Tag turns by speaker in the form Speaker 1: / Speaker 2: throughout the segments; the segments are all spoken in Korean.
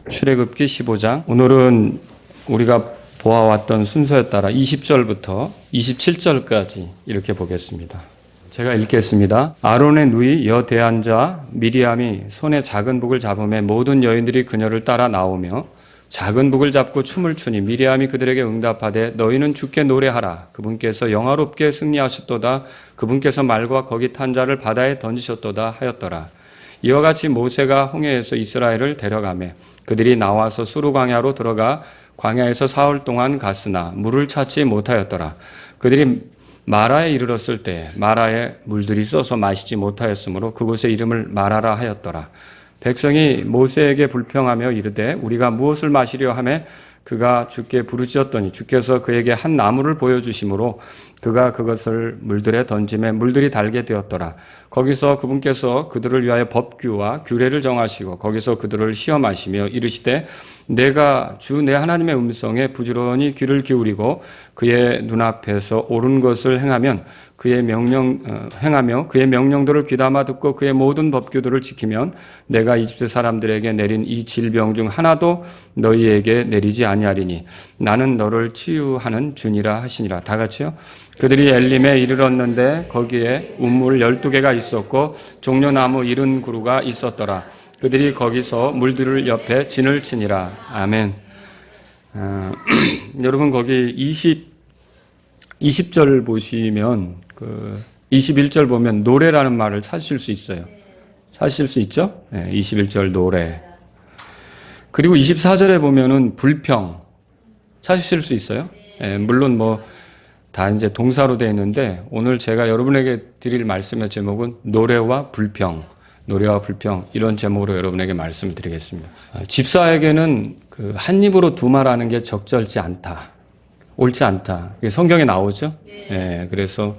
Speaker 1: 출애굽기 15장. 오늘은 우리가 보아왔던 순서에 따라 20절부터 27절까지 이렇게 보겠습니다. 제가 읽겠습니다. 아론의 누이 여대한자 미리암이 손에 작은 북을 잡으며 모든 여인들이 그녀를 따라 나오며 작은 북을 잡고 춤을 추니 미리암이 그들에게 응답하되 너희는 주께 노래하라. 그분께서 영화롭게 승리하셨도다. 그분께서 말과 거기 탄 자를 바다에 던지셨도다 하였더라. 이와 같이 모세가 홍해에서 이스라엘을 데려가매 그들이 나와서 수르 광야로 들어가 광야에서 사흘 동안 갔으나 물을 찾지 못하였더라. 그들이 마라에 이르렀을 때 마라에 물들이 써서 마시지 못하였으므로 그곳의 이름을 마라라 하였더라. 백성이 모세에게 불평하며 이르되 우리가 무엇을 마시려 하매 그가 주께 부르짖었더니 주께서 그에게 한 나무를 보여주심으로 그가 그것을 물들에 던짐에 물들이 달게 되었더라. 거기서 그분께서 그들을 위하여 법규와 규례를 정하시고 거기서 그들을 시험하시며 이르시되 내가 주 내 하나님의 음성에 부지런히 귀를 기울이고 그의 눈앞에서 옳은 것을 행하며 그의 명령들을 귀담아 듣고 그의 모든 법규들을 지키면 내가 이집트 사람들에게 내린 이 질병 중 하나도 너희에게 내리지 아니하리니 나는 너를 치유하는 주니라 하시니라. 다 같이요. 그들이 엘림에 이르렀는데 거기에 우물 12개가 있었고 종려나무 70그루가 있었더라. 그들이 거기서 물들을 옆에 진을 치니라. 아멘. 여러분 거기 20절 보시면 21절 보면 노래라는 말을 찾으실 수 있어요. 찾으실 수 있죠? 네, 21절 노래. 그리고 24절에 보면은 불평 찾으실 수 있어요? 네, 물론 다 이제 동사로 되어 있는데 오늘 제가 여러분에게 드릴 말씀의 제목은 노래와 불평 이런 제목으로 여러분에게 말씀을 드리겠습니다. 집사에게는 한 입으로 두 말하는 게 적절치 않다. 옳지 않다. 성경에 나오죠? 네, 그래서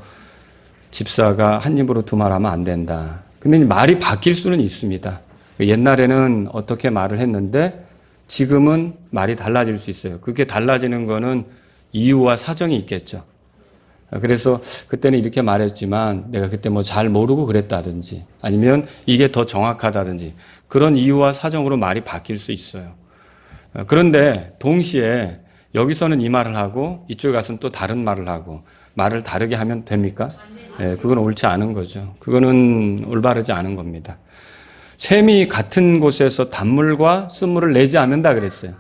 Speaker 1: 집사가 한 입으로 두 말하면 안 된다. 근데 말이 바뀔 수는 있습니다. 옛날에는 어떻게 말을 했는데 지금은 말이 달라질 수 있어요. 그게 달라지는 거는 이유와 사정이 있겠죠. 그래서 그때는 이렇게 말했지만 내가 그때 잘 모르고 그랬다든지 아니면 이게 더 정확하다든지 그런 이유와 사정으로 말이 바뀔 수 있어요. 그런데 동시에 여기서는 이 말을 하고 이쪽에 가서는 또 다른 말을 하고 말을 다르게 하면 됩니까? 네, 그건 옳지 않은 거죠. 그거는 올바르지 않은 겁니다. 샘이 같은 곳에서 단물과 쓴물을 내지 않는다 그랬어요.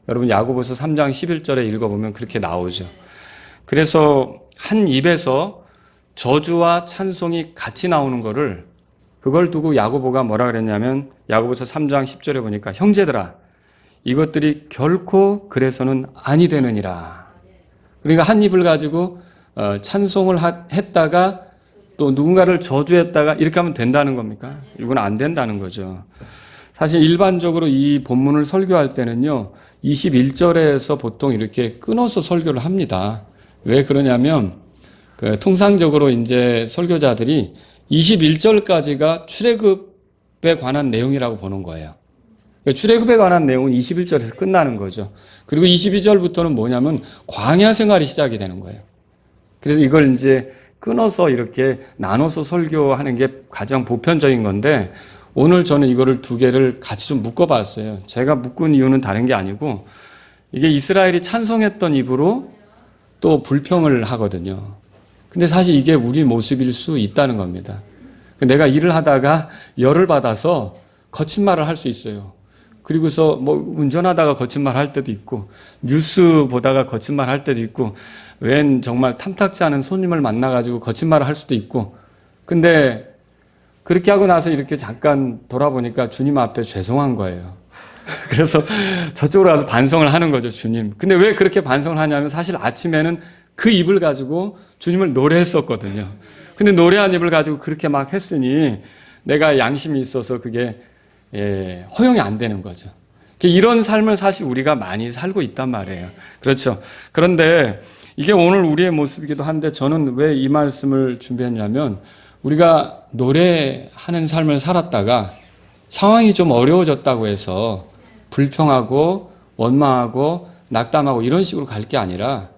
Speaker 1: 여러분 야고보서 3장 11절에 읽어보면 그렇게 나오죠. 그래서 한 입에서 저주와 찬송이 같이 나오는 그걸 두고 야고보가 뭐라 그랬냐면 야고보서 3장 10절에 보니까 형제들아 이것들이 결코 그래서는 아니 되느니라. 그러니까 한 입을 가지고 찬송을 했다가 또 누군가를 저주했다가 이렇게 하면 된다는 겁니까? 이건 안 된다는 거죠. 사실 일반적으로 이 본문을 설교할 때는요 21절에서 보통 이렇게 끊어서 설교를 합니다. 왜 그러냐면 통상적으로 이제 설교자들이 21절까지가 출애굽에 관한 내용이라고 보는 거예요. 출애굽에 관한 내용은 21절에서 끝나는 거죠. 그리고 22절부터는 뭐냐면 광야 생활이 시작이 되는 거예요. 그래서 이걸 이제 끊어서 이렇게 나눠서 설교하는 게 가장 보편적인 건데 오늘 저는 이거를 두 개를 같이 좀 묶어봤어요. 제가 묶은 이유는 다른 게 아니고 이게 이스라엘이 찬송했던 입으로 또 불평을 하거든요. 근데 사실 이게 우리 모습일 수 있다는 겁니다. 내가 일을 하다가 열을 받아서 거친 말을 할 수 있어요. 그리고서 운전하다가 거친 말 할 때도 있고 뉴스 보다가 거친 말 할 때도 있고 웬 정말 탐탁지 않은 손님을 만나가지고 거친 말을 할 수도 있고 근데 그렇게 하고 나서 이렇게 잠깐 돌아보니까 주님 앞에 죄송한 거예요. 그래서 저쪽으로 가서 반성을 하는 거죠, 주님. 근데 왜 그렇게 반성을 하냐면 사실 아침에는 그 입을 가지고 주님을 노래했었거든요. 근데 노래한 입을 가지고 그렇게 막 했으니 내가 양심이 있어서 그게 허용이 안 되는 거죠. 이런 삶을 사실 우리가 많이 살고 있단 말이에요. 그렇죠. 그런데 이게 오늘 우리의 모습이기도 한데 저는 왜 이 말씀을 준비했냐면 우리가 노래하는 삶을 살았다가 상황이 좀 어려워졌다고 해서 불평하고 원망하고 낙담하고 이런 식으로 갈 게 아니라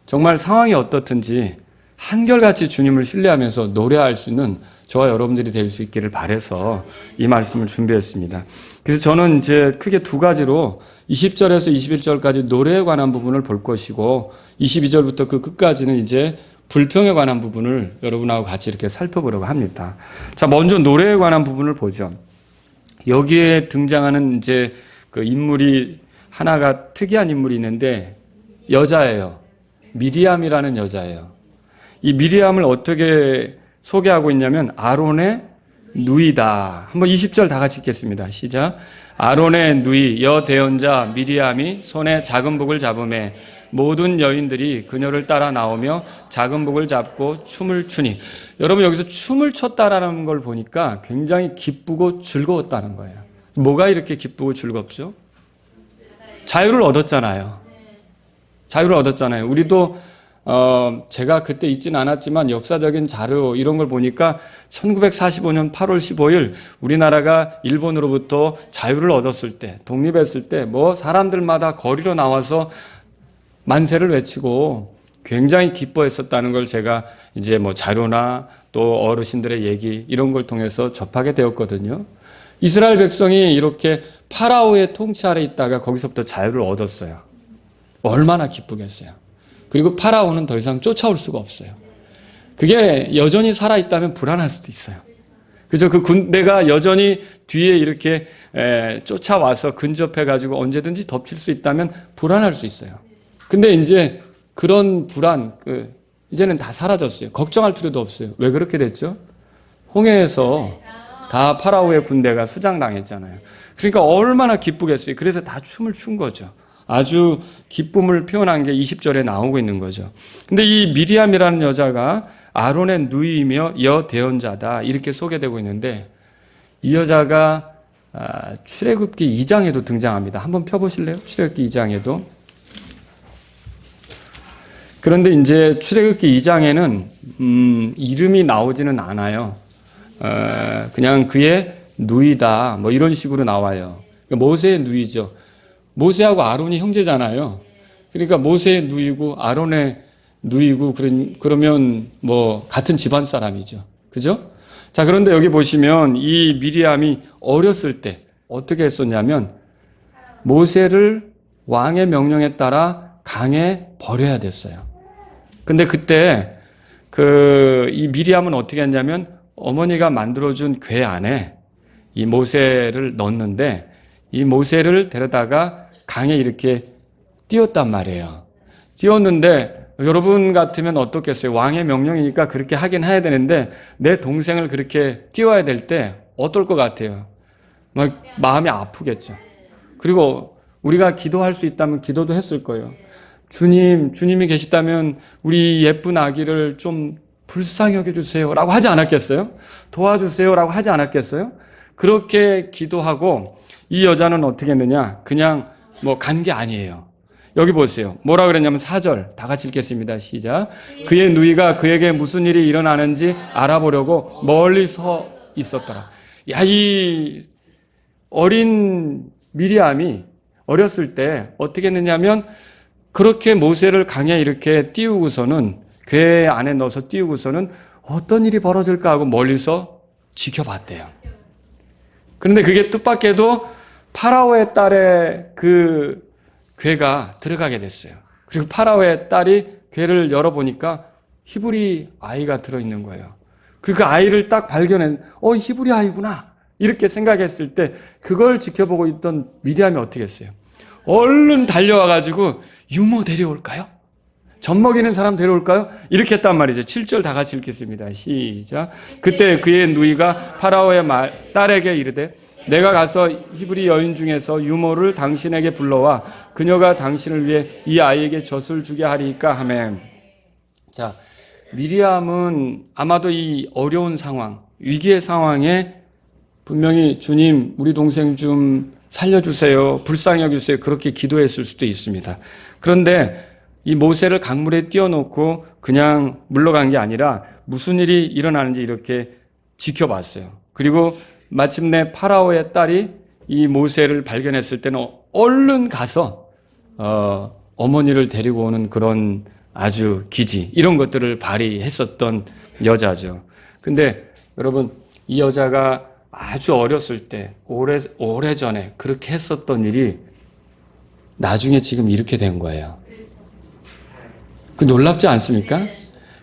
Speaker 1: 정말 상황이 어떻든지 한결같이 주님을 신뢰하면서 노래할 수 있는 저와 여러분들이 될 수 있기를 바라서 이 말씀을 준비했습니다. 그래서 저는 이제 크게 두 가지로 20절에서 21절까지 노래에 관한 부분을 볼 것이고 22절부터 그 끝까지는 이제 불평에 관한 부분을 여러분하고 같이 이렇게 살펴보려고 합니다. 자, 먼저 노래에 관한 부분을 보죠. 여기에 등장하는 이제 그 인물이 하나가 특이한 인물이 있는데 여자예요. 미리암이라는 여자예요. 이 미리암을 어떻게 소개하고 있냐면 아론의 누이다. 한번 20절 다 같이 읽겠습니다. 시작. 아론의 누이 여대언자 미리암이 손에 작은 북을 잡음에 모든 여인들이 그녀를 따라 나오며 작은 북을 잡고 춤을 추니. 여러분 여기서 춤을 췄다라는 걸 보니까 굉장히 기쁘고 즐거웠다는 거예요. 뭐가 이렇게 기쁘고 즐겁죠? 자유를 얻었잖아요. 자유를 얻었잖아요. 우리도 제가 그때 있진 않았지만 역사적인 자료 이런 걸 보니까 1945년 8월 15일 우리나라가 일본으로부터 자유를 얻었을 때, 독립했을 때 뭐 사람들마다 거리로 나와서 만세를 외치고 굉장히 기뻐했었다는 걸 제가 이제 뭐 자료나 또 어르신들의 얘기 이런 걸 통해서 접하게 되었거든요. 이스라엘 백성이 이렇게 파라오의 통치 아래 있다가 거기서부터 자유를 얻었어요. 얼마나 기쁘겠어요. 그리고 파라오는 더 이상 쫓아올 수가 없어요. 그게 여전히 살아있다면 불안할 수도 있어요. 그죠? 그 군대가 여전히 뒤에 이렇게 쫓아와서 근접해가지고 언제든지 덮칠 수 있다면 불안할 수 있어요. 근데 이제 그런 불안, 이제는 다 사라졌어요. 걱정할 필요도 없어요. 왜 그렇게 됐죠? 홍해에서 다 파라오의 군대가 수장당했잖아요. 그러니까 얼마나 기쁘겠어요. 그래서 다 춤을 춘 거죠. 아주 기쁨을 표현한 게 20절에 나오고 있는 거죠. 근데 이 미리암이라는 여자가 아론의 누이이며 여대언자다 이렇게 소개되고 있는데 이 여자가 출애굽기 2장에도 등장합니다. 한번 펴보실래요? 출애굽기 2장에도. 그런데 이제 출애굽기 2장에는 이름이 나오지는 않아요. 그냥 그의 누이다 뭐 이런 식으로 나와요. 모세의 누이죠. 모세하고 아론이 형제잖아요. 그러니까 모세의 누이고 아론의 누이고 그러면 뭐 같은 집안 사람이죠. 그죠? 자, 그런데 여기 보시면 이 미리암이 어렸을 때 어떻게 했었냐면 모세를 왕의 명령에 따라 강에 버려야 됐어요. 근데 그때 이 미리암은 어떻게 했냐면 어머니가 만들어준 궤 안에 이 모세를 넣었는데 이 모세를 데려다가 강에 이렇게 띄웠단 말이에요. 띄웠는데 여러분 같으면 어떻겠어요? 왕의 명령이니까 그렇게 하긴 해야 되는데 내 동생을 그렇게 띄워야 될 때 어떨 것 같아요? 막 마음이 아프겠죠. 그리고 우리가 기도할 수 있다면 기도도 했을 거예요. 주님이 계시다면 우리 예쁜 아기를 좀 불쌍히 여겨주세요 라고 하지 않았겠어요? 도와주세요 라고 하지 않았겠어요? 그렇게 기도하고 이 여자는 어떻게 했느냐? 그냥 뭐 간 게 아니에요. 여기 보세요. 뭐라 그랬냐면 4절 다 같이 읽겠습니다. 시작. 그의 누이가 그에게 무슨 일이 일어나는지 알아보려고 멀리 서 있었더라. 야, 이 어린 미리암이 어렸을 때 어떻게 했느냐면 그렇게 모세를 강에 이렇게 띄우고서는 궤 안에 넣어서 띄우고서는 어떤 일이 벌어질까 하고 멀리서 지켜봤대요. 그런데 그게 뜻밖에도 파라오의 딸의 그 궤가 들어가게 됐어요. 그리고 파라오의 딸이 궤를 열어보니까 히브리 아이가 들어있는 거예요. 그 아이를 딱 발견한, 히브리 아이구나. 이렇게 생각했을 때 그걸 지켜보고 있던 미리암이 어떻게 했어요? 얼른 달려와가지고 유모 데려올까요? 젖 먹이는 사람 데려올까요? 이렇게 했단 말이죠. 7절 다 같이 읽겠습니다. 시작. 그때 그의 누이가 파라오의 딸에게 이르되 내가 가서 히브리 여인 중에서 유모를 당신에게 불러와 그녀가 당신을 위해 이 아이에게 젖을 주게 하리까 하매. 자, 미리암은 아마도 이 어려운 상황, 위기의 상황에 분명히 주님, 우리 동생 좀 살려주세요. 불쌍히 여겨주세요. 그렇게 기도했을 수도 있습니다. 그런데 이 모세를 강물에 띄워놓고 그냥 물러간 게 아니라 무슨 일이 일어나는지 이렇게 지켜봤어요. 그리고 마침내 파라오의 딸이 이 모세를 발견했을 때는 얼른 가서 어머니를 데리고 오는 그런 아주 기지 이런 것들을 발휘했었던 여자죠. 근데 여러분 이 여자가 아주 어렸을 때 오래전에 그렇게 했었던 일이 나중에 지금 이렇게 된 거예요. 그 놀랍지 않습니까?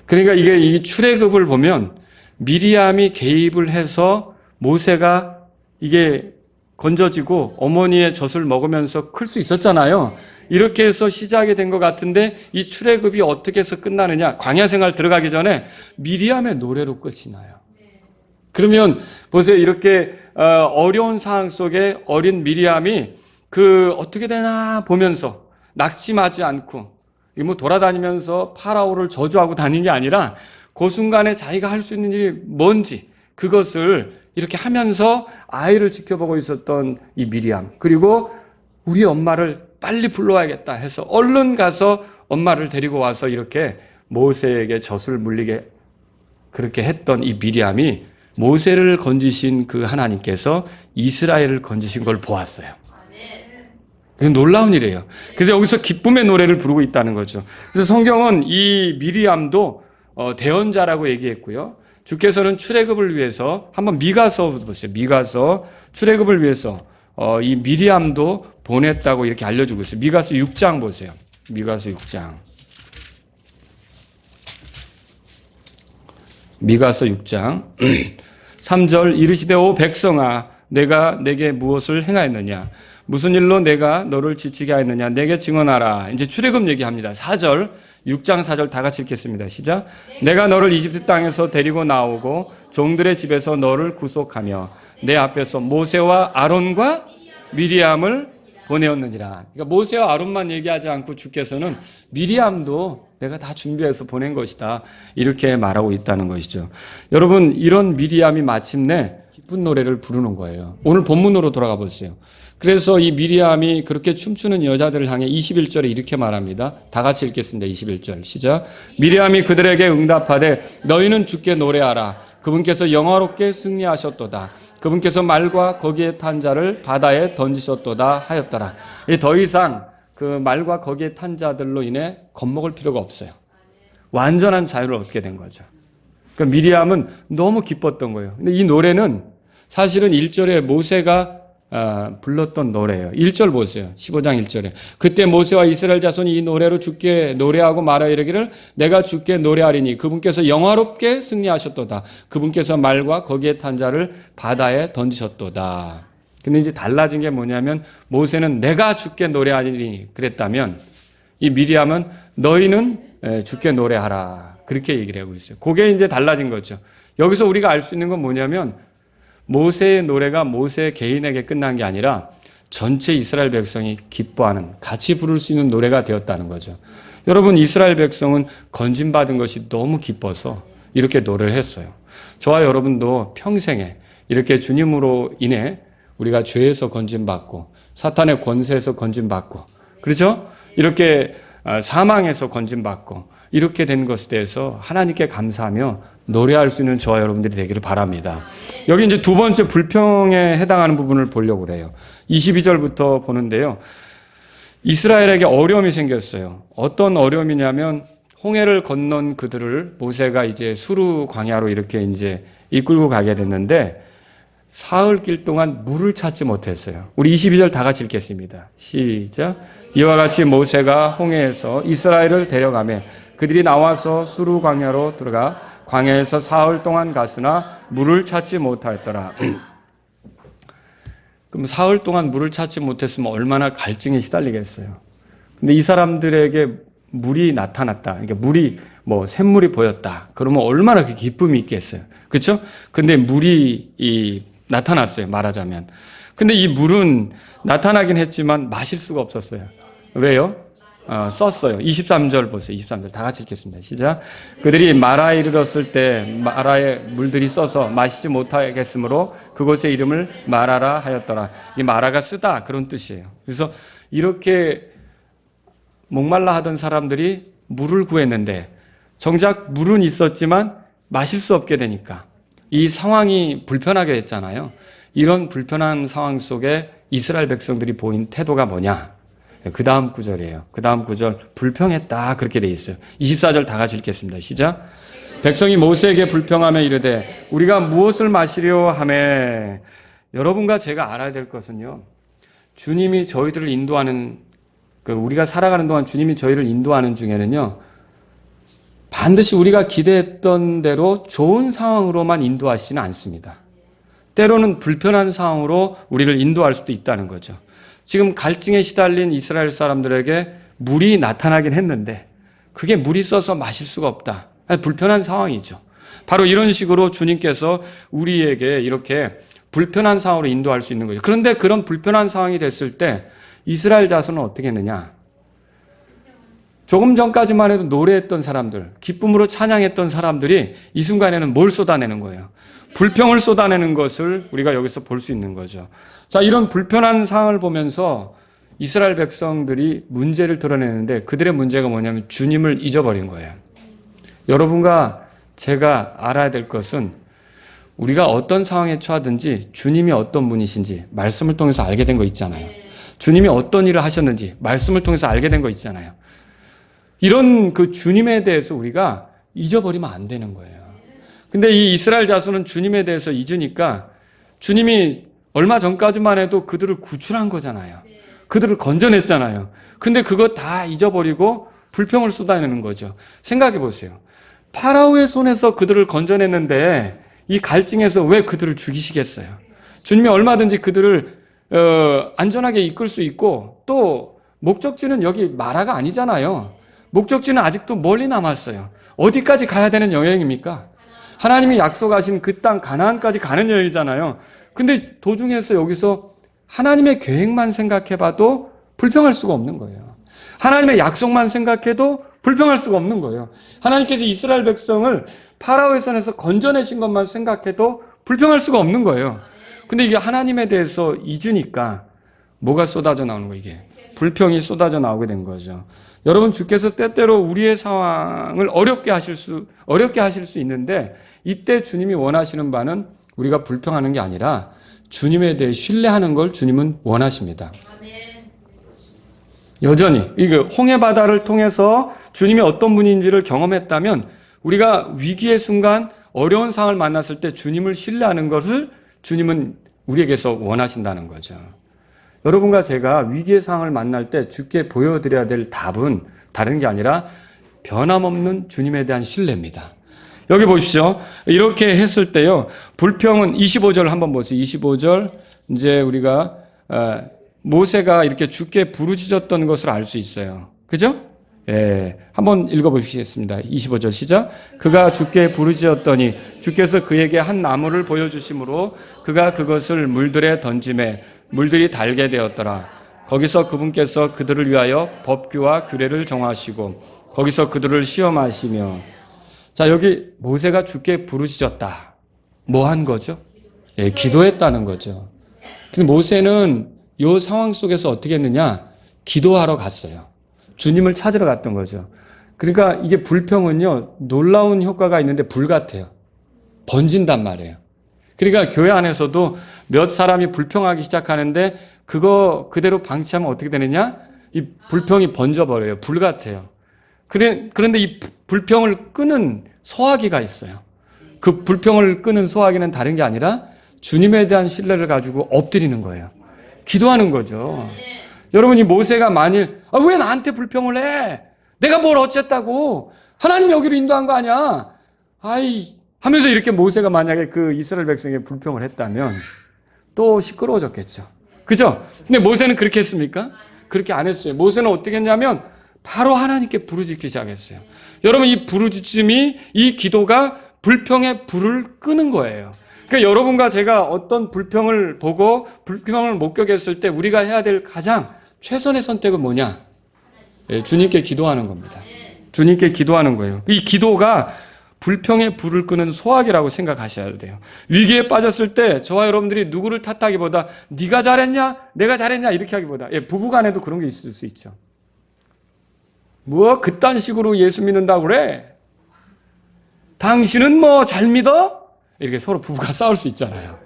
Speaker 1: 그러니까 이게 이 출애굽을 보면 미리암이 개입을 해서 모세가 이게 건져지고 어머니의 젖을 먹으면서 클 수 있었잖아요. 이렇게 해서 시작이 된 것 같은데 이 출애굽이 어떻게 해서 끝나느냐? 광야 생활 들어가기 전에 미리암의 노래로 끝이 나요. 그러면 보세요. 이렇게 어려운 상황 속에 어린 미리암이 그 어떻게 되나 보면서 낙심하지 않고 뭐 돌아다니면서 파라오를 저주하고 다닌 게 아니라 그 순간에 자기가 할 수 있는 일이 뭔지 그것을 이렇게 하면서 아이를 지켜보고 있었던 이 미리암. 그리고 우리 엄마를 빨리 불러와야겠다 해서 얼른 가서 엄마를 데리고 와서 이렇게 모세에게 젖을 물리게 그렇게 했던 이 미리암이 모세를 건지신 그 하나님께서 이스라엘을 건지신 걸 보았어요. 놀라운 일이에요. 그래서 여기서 기쁨의 노래를 부르고 있다는 거죠. 그래서 성경은 이 미리암도 대언자라고 얘기했고요. 주께서는 출애굽을 위해서 한번 미가서 보세요. 미가서 출애굽을 위해서 이 미리암도 보냈다고 이렇게 알려주고 있어요. 미가서 6장 보세요. 미가서 6장. 미가서 6장 3절 이르시되 오 백성아 내가 내게 무엇을 행하였느냐 무슨 일로 내가 너를 지치게 하였느냐 내게 증언하라. 이제 출애굽 얘기합니다. 4절 6장 4절 다 같이 읽겠습니다. 시작. 내가 너를 이집트 땅에서 데리고 나오고 종들의 집에서 너를 구속하며 내 앞에서 모세와 아론과 미리암을 보내었느니라. 그러니까 모세와 아론만 얘기하지 않고 주께서는 미리암도 내가 다 준비해서 보낸 것이다. 이렇게 말하고 있다는 것이죠. 여러분 이런 미리암이 마침내 기쁜 노래를 부르는 거예요. 오늘 본문으로 돌아가 보세요. 그래서 이 미리암이 그렇게 춤추는 여자들을 향해 21절에 이렇게 말합니다. 다 같이 읽겠습니다. 21절 시작. 미리암이 그들에게 응답하되 너희는 주께 노래하라. 그분께서 영화롭게 승리하셨도다. 그분께서 말과 거기에 탄 자를 바다에 던지셨도다 하였더라. 더 이상 그 말과 거기에 탄 자들로 인해 겁먹을 필요가 없어요. 완전한 자유를 얻게 된 거죠. 그러니까 미리암은 너무 기뻤던 거예요. 근데 이 노래는 사실은 1절에 모세가 불렀던 노래예요. 1절 보세요. 15장 1절에. 그때 모세와 이스라엘 자손이 이 노래로 주께 노래하고 말하 이르기를 내가 주께 노래하리니 그분께서 영화롭게 승리하셨도다. 그분께서 말과 거기에 탄 자를 바다에 던지셨도다. 근데 이제 달라진 게 뭐냐면 모세는 내가 주께 노래하리니 그랬다면 이 미리암은 너희는 주께 노래하라. 그렇게 얘기를 하고 있어요. 그게 이제 달라진 거죠. 여기서 우리가 알 수 있는 건 뭐냐면 모세의 노래가 모세 개인에게 끝난 게 아니라 전체 이스라엘 백성이 기뻐하는 같이 부를 수 있는 노래가 되었다는 거죠. 여러분 이스라엘 백성은 건진받은 것이 너무 기뻐서 이렇게 노래를 했어요. 저와 여러분도 평생에 이렇게 주님으로 인해 우리가 죄에서 건진받고 사탄의 권세에서 건진받고 그렇죠? 이렇게 사망에서 건진받고 이렇게 된 것에 대해서 하나님께 감사하며 노래할 수 있는 저와 여러분들이 되기를 바랍니다. 여기 이제 두 번째 불평에 해당하는 부분을 보려고 그래요. 22절부터 보는데요. 이스라엘에게 어려움이 생겼어요. 어떤 어려움이냐면 홍해를 건넌 그들을 모세가 이제 수르 광야로 이렇게 이제 이끌고 가게 됐는데 사흘길 동안 물을 찾지 못했어요. 우리 22절 다 같이 읽겠습니다. 시작. 이와 같이 모세가 홍해에서 이스라엘을 데려가며 그들이 나와서 수르 광야로 들어가 광야에서 사흘 동안 갔으나 물을 찾지 못하였더라. 그럼 사흘 동안 물을 찾지 못했으면 얼마나 갈증에 시달리겠어요. 근데 이 사람들에게 물이 나타났다. 그러니까 물이 뭐 샘물이 보였다. 그러면 얼마나 그 기쁨이 있겠어요. 그렇죠? 근데 물이 나타났어요. 말하자면. 근데 이 물은 나타나긴 했지만 마실 수가 없었어요. 왜요? 썼어요. 23절 보세요. 23절 다 같이 읽겠습니다. 시작. 그들이 마라에 이르렀을 때 마라의 물들이 써서 마시지 못하겠으므로 그곳의 이름을 마라라 하였더라. 이 마라가 쓰다 그런 뜻이에요. 그래서 이렇게 목말라 하던 사람들이 물을 구했는데 정작 물은 있었지만 마실 수 없게 되니까 이 상황이 불편하게 됐잖아요. 이런 불편한 상황 속에 이스라엘 백성들이 보인 태도가 뭐냐? 그 다음 구절이에요. 그 다음 구절 불평했다 그렇게 돼 있어요. 24절 다 같이 읽겠습니다. 시작. 백성이 모세에게 불평하며 이르되 우리가 무엇을 마시려 하매. 여러분과 제가 알아야 될 것은요, 주님이 저희들을 인도하는, 우리가 살아가는 동안 주님이 저희를 인도하는 중에는요, 반드시 우리가 기대했던 대로 좋은 상황으로만 인도하시지는 않습니다. 때로는 불편한 상황으로 우리를 인도할 수도 있다는 거죠. 지금 갈증에 시달린 이스라엘 사람들에게 물이 나타나긴 했는데 그게 물이 써서 마실 수가 없다. 불편한 상황이죠. 바로 이런 식으로 주님께서 우리에게 이렇게 불편한 상황으로 인도할 수 있는 거죠. 그런데 그런 불편한 상황이 됐을 때 이스라엘 자손은 어떻게 했느냐? 조금 전까지만 해도 노래했던 사람들, 기쁨으로 찬양했던 사람들이 이 순간에는 뭘 쏟아내는 거예요? 불평을 쏟아내는 것을 우리가 여기서 볼 수 있는 거죠. 자, 이런 불편한 상황을 보면서 이스라엘 백성들이 문제를 드러내는데 그들의 문제가 뭐냐면 주님을 잊어버린 거예요. 여러분과 제가 알아야 될 것은 우리가 어떤 상황에 처하든지 주님이 어떤 분이신지 말씀을 통해서 알게 된 거 있잖아요. 주님이 어떤 일을 하셨는지 말씀을 통해서 알게 된 거 있잖아요. 이런 그 주님에 대해서 우리가 잊어버리면 안 되는 거예요. 근데 이 이스라엘 자손은 주님에 대해서 잊으니까 주님이 얼마 전까지만 해도 그들을 구출한 거잖아요. 그들을 건져냈잖아요. 근데 그거 다 잊어버리고 불평을 쏟아내는 거죠. 생각해 보세요. 파라오의 손에서 그들을 건져냈는데 이 갈증에서 왜 그들을 죽이시겠어요? 주님이 얼마든지 그들을 안전하게 이끌 수 있고, 또 목적지는 여기 마라가 아니잖아요. 목적지는 아직도 멀리 남았어요. 어디까지 가야 되는 여행입니까? 하나님이 약속하신 그 땅 가나안까지 가는 여행이잖아요. 근데 도중에서 여기서 하나님의 계획만 생각해봐도 불평할 수가 없는 거예요. 하나님의 약속만 생각해도 불평할 수가 없는 거예요. 하나님께서 이스라엘 백성을 파라오의 손에서 건져내신 것만 생각해도 불평할 수가 없는 거예요. 근데 이게 하나님에 대해서 잊으니까 뭐가 쏟아져 나오는 거예요, 이게? 불평이 쏟아져 나오게 된 거죠. 여러분, 주께서 때때로 우리의 상황을 어렵게 하실 수 있는데, 이때 주님이 원하시는 바는 우리가 불평하는 게 아니라 주님에 대해 신뢰하는 걸 주님은 원하십니다. 여전히 이게 홍해 바다를 통해서 주님이 어떤 분인지를 경험했다면 우리가 위기의 순간 어려운 상황을 만났을 때 주님을 신뢰하는 것을 주님은 우리에게서 원하신다는 거죠. 여러분과 제가 위기의 상황을 만날 때 주께 보여드려야 될 답은 다른 게 아니라 변함없는 주님에 대한 신뢰입니다. 여기 보십시오. 이렇게 했을 때요, 불평은 25절 한번 보세요. 25절 이제 우리가 모세가 이렇게 주께 부르짖었던 것을 알 수 있어요. 그죠? 예, 한번 읽어보시겠습니다. 25절 시작. 그가 주께 부르짖었더니 주께서 그에게 한 나무를 보여주심으로 그가 그것을 물들에 던짐에 물들이 달게 되었더라. 거기서 그분께서 그들을 위하여 법규와 규례를 정하시고 거기서 그들을 시험하시며. 자, 여기 모세가 주께 부르짖었다. 뭐 한 거죠? 예, 기도했다는 거죠. 근데 모세는 이 상황 속에서 어떻게 했느냐? 기도하러 갔어요. 주님을 찾으러 갔던 거죠. 그러니까 이게 불평은요, 놀라운 효과가 있는데 불 같아요. 번진단 말이에요. 그러니까 교회 안에서도 몇 사람이 불평하기 시작하는데 그거 그대로 방치하면 어떻게 되느냐? 이 불평이 번져버려요. 불 같아요. 그런데 이 불평을 끄는 소화기가 있어요. 그 불평을 끄는 소화기는 다른 게 아니라 주님에 대한 신뢰를 가지고 엎드리는 거예요. 기도하는 거죠. 여러분, 이 모세가 만일 왜 나한테 불평을 해? 내가 뭘 어쨌다고? 하나님 여기로 인도한 거 아니야? 아이 하면서 이렇게 모세가 만약에 그 이스라엘 백성에게 불평을 했다면 또 시끄러워졌겠죠. 그죠? 근데 모세는 그렇게 했습니까? 그렇게 안 했어요. 모세는 어떻게 했냐면 바로 하나님께 부르짖기 시작했어요. 여러분, 이 부르짖음이, 이 기도가 불평의 불을 끄는 거예요. 그러니까 여러분과 제가 어떤 불평을 보고 불평을 목격했을 때 우리가 해야 될 가장 최선의 선택은 뭐냐? 예, 주님께 기도하는 겁니다. 주님께 기도하는 거예요. 이 기도가 불평의 불을 끄는 소화기라고 생각하셔야 돼요. 위기에 빠졌을 때 저와 여러분들이 누구를 탓하기보다 네가 잘했냐? 내가 잘했냐? 이렇게 하기보다, 예, 부부간에도 그런 게 있을 수 있죠. 뭐 그딴 식으로 예수 믿는다고 그래? 당신은 뭐 잘 믿어? 이렇게 서로 부부가 싸울 수 있잖아요.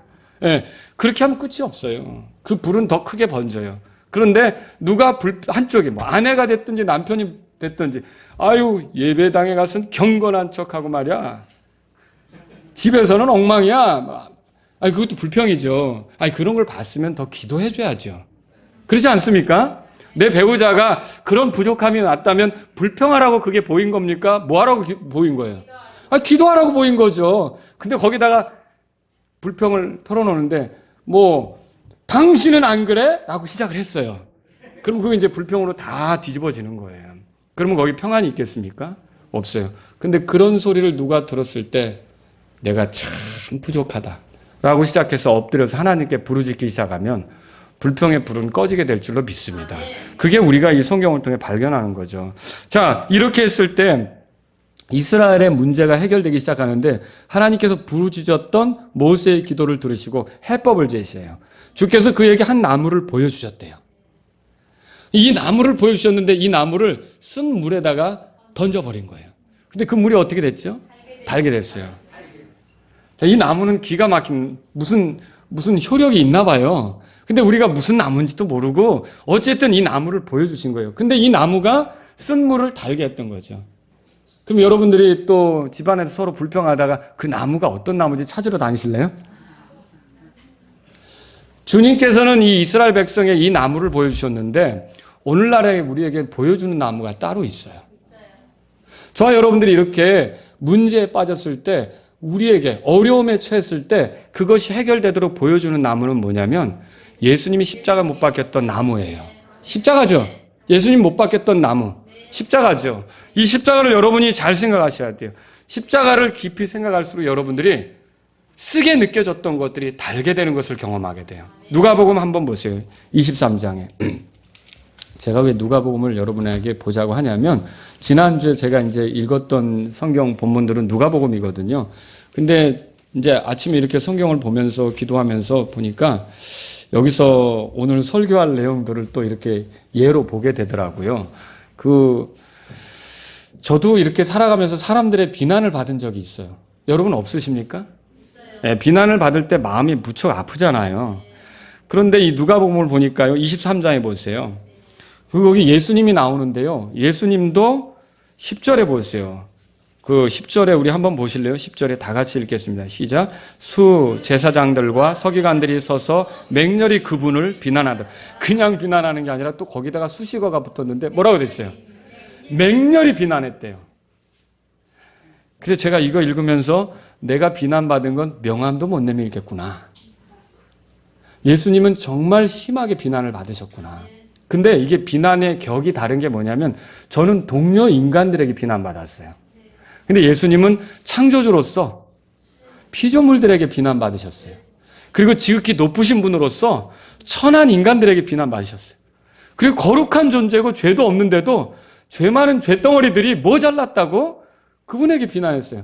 Speaker 1: 예, 그렇게 하면 끝이 없어요. 그 불은 더 크게 번져요. 그런데 누가 한쪽이 뭐 아내가 됐든지 남편이 됐든지 아유 예배당에 가서는 경건한 척하고 말이야. 집에서는 엉망이야. 아니 그것도 불평이죠. 아니 그런 걸 봤으면 더 기도해 줘야죠. 그렇지 않습니까? 내 배우자가 그런 부족함이 났다면 불평하라고 그게 보인 겁니까? 뭐 하라고 보인 거예요? 아, 기도하라고 보인 거죠. 근데 거기다가 불평을 털어놓는데 뭐 당신은 안 그래? 라고 시작을 했어요. 그럼 그거 이제 불평으로 다 뒤집어지는 거예요. 그러면 거기 평안이 있겠습니까? 없어요. 근데 그런 소리를 누가 들었을 때 내가 참 부족하다 라고 시작해서 엎드려서 하나님께 부르짖기 시작하면 불평의 불은 꺼지게 될 줄로 믿습니다. 그게 우리가 이 성경을 통해 발견하는 거죠. 자, 이렇게 했을 때 이스라엘의 문제가 해결되기 시작하는데 하나님께서 부르짖었던 모세의 기도를 들으시고 해법을 제시해요. 주께서 그에게 한 나무를 보여주셨대요. 이 나무를 보여주셨는데 이 나무를 쓴 물에다가 던져버린 거예요. 근데 그 물이 어떻게 됐죠? 달게 됐어요. 자, 이 나무는 기가 막힌 무슨 효력이 있나 봐요. 근데 우리가 무슨 나무인지도 모르고 어쨌든 이 나무를 보여주신 거예요. 근데 이 나무가 쓴 물을 달게 했던 거죠. 그럼 여러분들이 또 집안에서 서로 불평하다가 그 나무가 어떤 나무인지 찾으러 다니실래요? 주님께서는 이 이스라엘 백성에 이 나무를 보여주셨는데 오늘날에 우리에게 보여주는 나무가 따로 있어요. 저와 여러분들이 이렇게 문제에 빠졌을 때 우리에게 어려움에 처했을 때 그것이 해결되도록 보여주는 나무는 뭐냐면 예수님이 십자가 못 박혔던 나무예요. 십자가죠. 예수님 못 박혔던 나무. 십자가죠. 이 십자가를 여러분이 잘 생각하셔야 돼요. 십자가를 깊이 생각할수록 여러분들이 쓰게 느껴졌던 것들이 달게 되는 것을 경험하게 돼요. 누가복음 한번 보세요. 23장에. 제가 왜 누가복음을 여러분에게 보자고 하냐면 지난주에 제가 이제 읽었던 성경 본문들은 누가복음이거든요. 근데 이제 아침에 이렇게 성경을 보면서 기도하면서 보니까 여기서 오늘 설교할 내용들을 또 이렇게 예로 보게 되더라고요. 저도 이렇게 살아가면서 사람들의 비난을 받은 적이 있어요. 여러분 없으십니까? 네, 비난을 받을 때 마음이 무척 아프잖아요. 그런데 이 누가복음을 보니까요. 23장에 보세요. 거기 예수님이 나오는데요. 예수님도 10절에 보세요. 그 10절에 우리 한번 보실래요? 10절에 다 같이 읽겠습니다. 시작. 수 제사장들과 서기관들이 서서 맹렬히 그분을 비난하더라. 그냥 비난하는 게 아니라 또 거기다가 수식어가 붙었는데 뭐라고 됐어요? 맹렬히 비난했대요. 그래서 제가 이거 읽으면서 내가 비난받은 건 명함도 못 내밀겠구나. 예수님은 정말 심하게 비난을 받으셨구나. 근데 이게 비난의 격이 다른 게 뭐냐면 저는 동료 인간들에게 비난받았어요. 근데 예수님은 창조주로서 피조물들에게 비난받으셨어요. 그리고 지극히 높으신 분으로서 천한 인간들에게 비난받으셨어요. 그리고 거룩한 존재고 죄도 없는데도 죄 많은 죄덩어리들이 뭐 잘났다고 그분에게 비난했어요.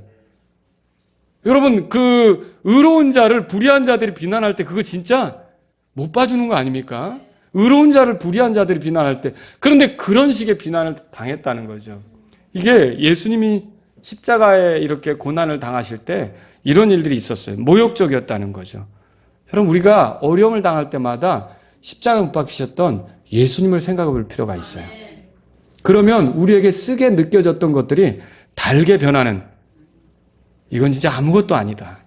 Speaker 1: 여러분 그 의로운 자를 불의한 자들이 비난할 때 그거 진짜 못 봐주는 거 아닙니까? 의로운 자를 불의한 자들이 비난할 때. 그런데 그런 식의 비난을 당했다는 거죠. 이게 예수님이 십자가에 이렇게 고난을 당하실 때 이런 일들이 있었어요. 모욕적이었다는 거죠. 여러분 우리가 어려움을 당할 때마다 십자가에 못 박히셨던 예수님을 생각해 볼 필요가 있어요. 그러면 우리에게 쓰게 느껴졌던 것들이 달게 변하는, 이건 진짜 아무것도 아니다.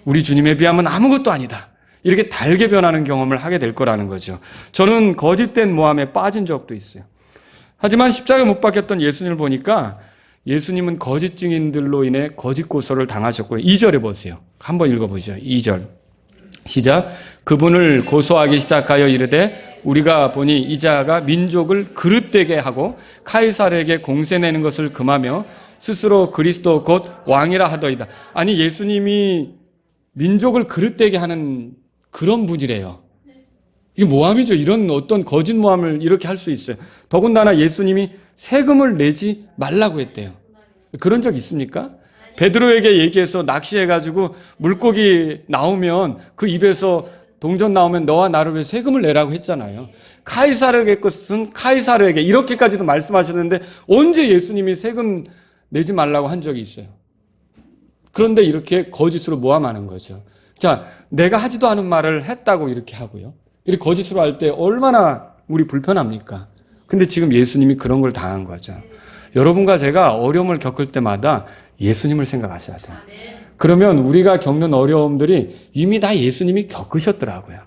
Speaker 1: 우리 주님에 비하면 아무것도 아니다. 이렇게 달게 변하는 경험을 하게 될 거라는 거죠. 저는 거짓된 모함에 빠진 적도 있어요. 하지만 십자가에 못 박혔던 예수님을 보니까 예수님은 거짓 증인들로 인해 거짓 고소를 당하셨고요. 2절에 보세요. 한번 읽어보죠. 2절. 시작. 그분을 고소하기 시작하여 이르되 우리가 보니 이 자가 민족을 그릇되게 하고 카이사르에게 공세 내는 것을 금하며 스스로 그리스도 곧 왕이라 하더이다. 아니 예수님이 민족을 그릇되게 하는 그런 분이래요. 이게 모함이죠. 이런 어떤 거짓 모함을 이렇게 할 수 있어요. 더군다나 예수님이 세금을 내지 말라고 했대요. 그런 적 있습니까? 베드로에게 얘기해서 낚시해가지고 물고기 나오면 그 입에서 동전 나오면 너와 나를 위해 세금을 내라고 했잖아요. 카이사르에게 것은 카이사르에게 이렇게까지도 말씀하셨는데 언제 예수님이 세금 내지 말라고 한 적이 있어요. 그런데 이렇게 거짓으로 모함하는 거죠. 자, 내가 하지도 않은 말을 했다고 이렇게 하고요. 이렇게 거짓으로 할 때 얼마나 우리 불편합니까? 근데 지금 예수님이 그런 걸 당한 거죠. 여러분과 제가 어려움을 겪을 때마다 예수님을 생각하셔야 돼요. 그러면 우리가 겪는 어려움들이 이미 다 예수님이 겪으셨더라고요.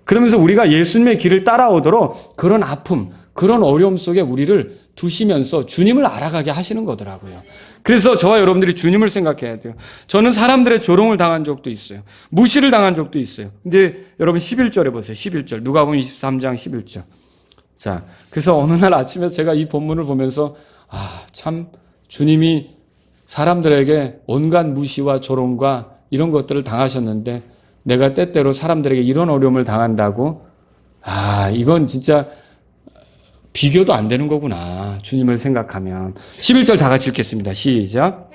Speaker 1: 그러면서 우리가 예수님의 길을 따라오도록 그런 아픔, 그런 어려움 속에 우리를 두시면서 주님을 알아가게 하시는 거더라고요. 그래서 저와 여러분들이 주님을 생각해야 돼요. 저는 사람들의 조롱을 당한 적도 있어요. 무시를 당한 적도 있어요. 근데 여러분 11절에 보세요. 11절. 누가복음 23장 11절. 자, 그래서 어느 날 아침에 제가 이 본문을 보면서 참 주님이 사람들에게 온갖 무시와 조롱과 이런 것들을 당하셨는데 내가 때때로 사람들에게 이런 어려움을 당한다고 이건 진짜 비교도 안 되는 거구나. 주님을 생각하면. 11절 다 같이 읽겠습니다. 시작.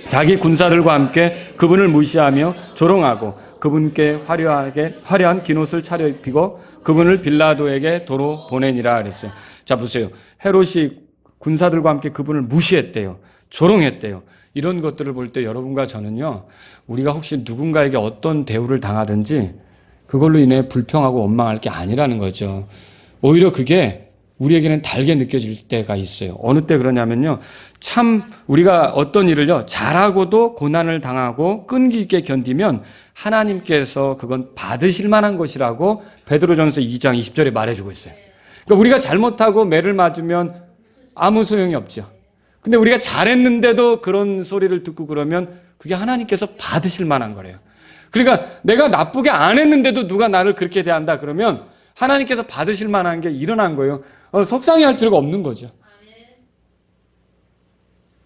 Speaker 1: 자기 군사들과 함께 그분을 무시하며 조롱하고 그분께 화려한 긴옷을 차려입히고 그분을 빌라도에게 도로 보내니라 그랬어요. 자, 보세요. 헤롯이 군사들과 함께 그분을 무시했대요. 조롱했대요. 이런 것들을 볼 때 여러분과 저는요, 우리가 혹시 누군가에게 어떤 대우를 당하든지 그걸로 인해 불평하고 원망할 게 아니라는 거죠. 오히려 그게 우리에게는 달게 느껴질 때가 있어요. 어느 때 그러냐면요, 참 우리가 어떤 일을요, 잘하고도 고난을 당하고 끈기 있게 견디면 하나님께서 그건 받으실 만한 것이라고 베드로전서 2장 20절에 말해주고 있어요. 그러니까 우리가 잘못하고 매를 맞으면 아무 소용이 없죠. 근데 우리가 잘했는데도 그런 소리를 듣고 그러면 그게 하나님께서 받으실 만한 거래요. 그러니까 내가 나쁘게 안 했는데도 누가 나를 그렇게 대한다 그러면 하나님께서 받으실 만한 게 일어난 거예요. 속상해할 필요가 없는 거죠.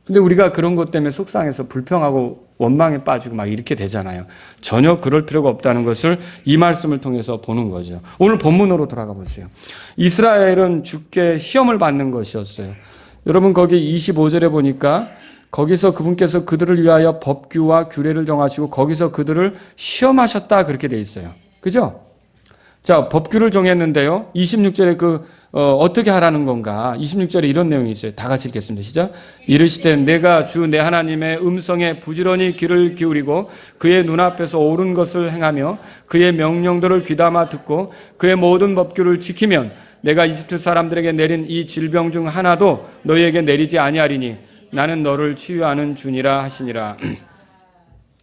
Speaker 1: 근데 우리가 그런 것 때문에 속상해서 불평하고 원망에 빠지고 막 이렇게 되잖아요. 전혀 그럴 필요가 없다는 것을 이 말씀을 통해서 보는 거죠. 오늘 본문으로 돌아가 보세요. 이스라엘은 주께 시험을 받는 것이었어요. 여러분 거기 25절에 보니까 거기서 그분께서 그들을 위하여 법규와 규례를 정하시고 거기서 그들을 시험하셨다 그렇게 돼 있어요. 그죠? 자, 법규를 정했는데요. 26절에 어떻게 하라는 건가? 26절에 이런 내용이 있어요. 다 같이 읽겠습니다. 시작. 이르시되 내가 주 내 하나님의 음성에 부지런히 귀를 기울이고 그의 눈앞에서 옳은 것을 행하며 그의 명령들을 귀담아 듣고 그의 모든 법규를 지키면 내가 이집트 사람들에게 내린 이 질병 중 하나도 너희에게 내리지 아니하리니 나는 너를 치유하는 주니라 하시니라.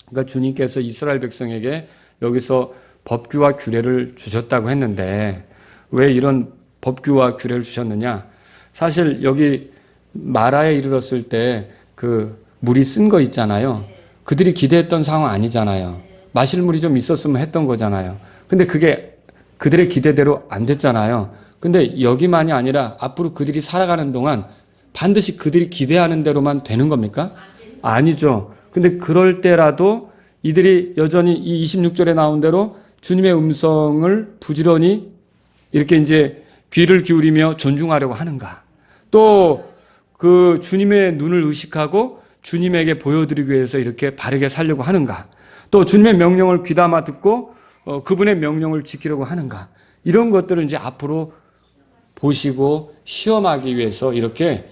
Speaker 1: 그러니까 주님께서 이스라엘 백성에게 여기서 법규와 규례를 주셨다고 했는데 왜 이런 법규와 규례를 주셨느냐? 사실 여기 마라에 이르렀을 때 그 물이 쓴 거 있잖아요. 그들이 기대했던 상황 아니잖아요. 마실 물이 좀 있었으면 했던 거잖아요. 근데 그게 그들의 기대대로 안 됐잖아요. 근데 여기만이 아니라 앞으로 그들이 살아가는 동안 반드시 그들이 기대하는 대로만 되는 겁니까? 아니죠. 근데 그럴 때라도 이들이 여전히 이 26절에 나온 대로 주님의 음성을 부지런히 이렇게 이제 귀를 기울이며 존중하려고 하는가? 또 그 주님의 눈을 의식하고 주님에게 보여드리기 위해서 이렇게 바르게 살려고 하는가? 또 주님의 명령을 귀담아 듣고 그분의 명령을 지키려고 하는가? 이런 것들을 이제 앞으로 보시고 시험하기 위해서 이렇게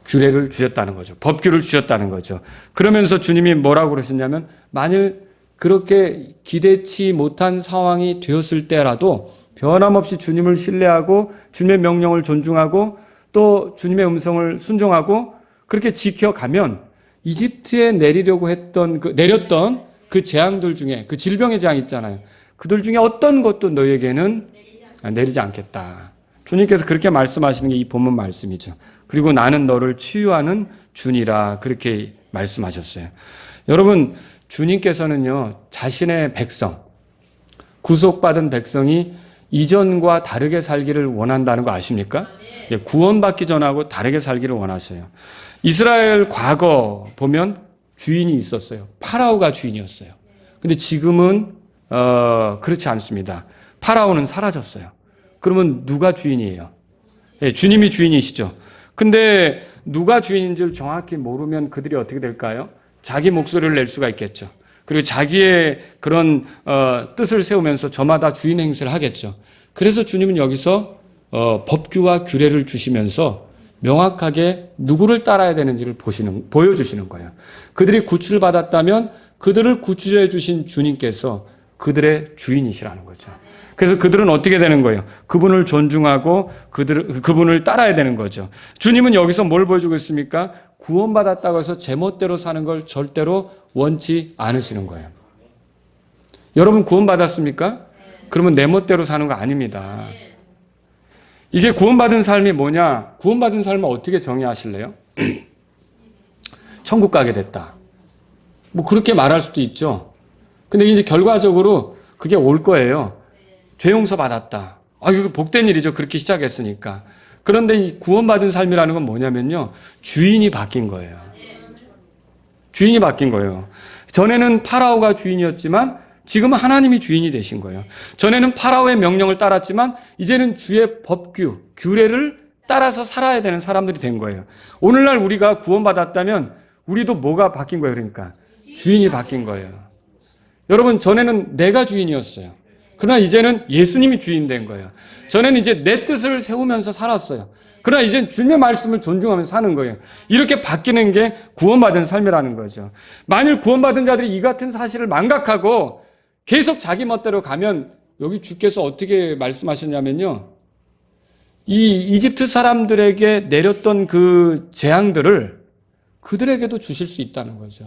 Speaker 1: 규례를 주셨다는 거죠. 법규를 주셨다는 거죠. 그러면서 주님이 뭐라고 그러셨냐면 만일 그렇게 기대치 못한 상황이 되었을 때라도 변함없이 주님을 신뢰하고 주님의 명령을 존중하고 또 주님의 음성을 순종하고 그렇게 지켜가면 이집트에 내리려고 내렸던 그 재앙들 중에 그 질병의 재앙 있잖아요. 그들 중에 어떤 것도 너희에게는 내리지 않겠다. 주님께서 그렇게 말씀하시는 게 이 본문 말씀이죠. 그리고 나는 너를 치유하는 주니라 그렇게 말씀하셨어요. 여러분 주님께서는요, 자신의 백성, 구속받은 백성이 이전과 다르게 살기를 원한다는 거 아십니까? 구원받기 전하고 다르게 살기를 원하셔요. 이스라엘 과거 보면 주인이 있었어요. 파라오가 주인이었어요. 근데 지금은, 그렇지 않습니다. 파라오는 사라졌어요. 그러면 누가 주인이에요? 주님이 주인이시죠. 근데 누가 주인인지를 정확히 모르면 그들이 어떻게 될까요? 자기 목소리를 낼 수가 있겠죠. 그리고 자기의 그런 뜻을 세우면서 저마다 주인 행세를 하겠죠. 그래서 주님은 여기서 법규와 규례를 주시면서 명확하게 누구를 따라야 되는지를 보여주시는 거예요. 그들이 구출받았다면 그들을 구출해 주신 주님께서 그들의 주인이시라는 거죠. 그래서 그들은 어떻게 되는 거예요? 그분을 존중하고 그분을 따라야 되는 거죠. 주님은 여기서 뭘 보여주고 있습니까? 구원받았다고 해서 제멋대로 사는 걸 절대로 원치 않으시는 거예요. 여러분 구원받았습니까? 그러면 내 멋대로 사는 거 아닙니다. 이게 구원받은 삶이 뭐냐? 구원받은 삶을 어떻게 정의하실래요? 천국 가게 됐다. 뭐 그렇게 말할 수도 있죠. 근데 이제 결과적으로 그게 올 거예요. 죄 용서 받았다. 이거 복된 일이죠. 그렇게 시작했으니까. 그런데 이 구원받은 삶이라는 건 뭐냐면요. 주인이 바뀐 거예요. 주인이 바뀐 거예요. 전에는 파라오가 주인이었지만 지금은 하나님이 주인이 되신 거예요. 전에는 파라오의 명령을 따랐지만 이제는 주의 법규, 규례를 따라서 살아야 되는 사람들이 된 거예요. 오늘날 우리가 구원받았다면 우리도 뭐가 바뀐 거예요? 그러니까 주인이 바뀐 거예요. 여러분 전에는 내가 주인이었어요. 그러나 이제는 예수님이 주인 된 거예요. 전에는 이제 내 뜻을 세우면서 살았어요. 그러나 이제는 주님의 말씀을 존중하면서 사는 거예요. 이렇게 바뀌는 게 구원받은 삶이라는 거죠. 만일 구원받은 자들이 이 같은 사실을 망각하고 계속 자기 멋대로 가면 여기 주께서 어떻게 말씀하셨냐면요. 이 이집트 사람들에게 내렸던 그 재앙들을 그들에게도 주실 수 있다는 거죠.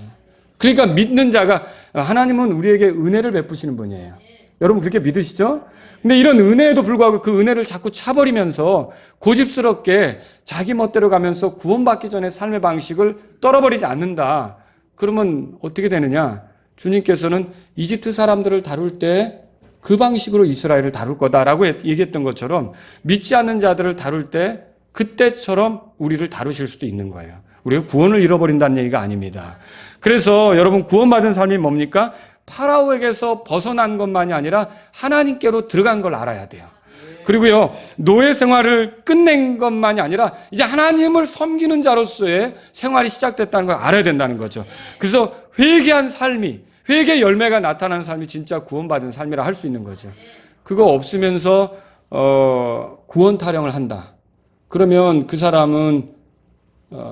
Speaker 1: 그러니까 믿는 자가 하나님은 우리에게 은혜를 베푸시는 분이에요. 여러분 그렇게 믿으시죠? 근데 이런 은혜에도 불구하고 그 은혜를 자꾸 차버리면서 고집스럽게 자기 멋대로 가면서 구원받기 전에 삶의 방식을 떨어버리지 않는다. 그러면 어떻게 되느냐? 주님께서는 이집트 사람들을 다룰 때 그 방식으로 이스라엘을 다룰 거다라고 얘기했던 것처럼 믿지 않는 자들을 다룰 때 그때처럼 우리를 다루실 수도 있는 거예요. 우리가 구원을 잃어버린다는 얘기가 아닙니다. 그래서 여러분 구원받은 삶이 뭡니까? 파라오에게서 벗어난 것만이 아니라 하나님께로 들어간 걸 알아야 돼요. 그리고요, 노예 생활을 끝낸 것만이 아니라 이제 하나님을 섬기는 자로서의 생활이 시작됐다는 걸 알아야 된다는 거죠. 그래서 회개한 삶이, 회개 열매가 나타나는 삶이 진짜 구원받은 삶이라 할 수 있는 거죠. 그거 없으면서 구원 타령을 한다. 그러면 그 사람은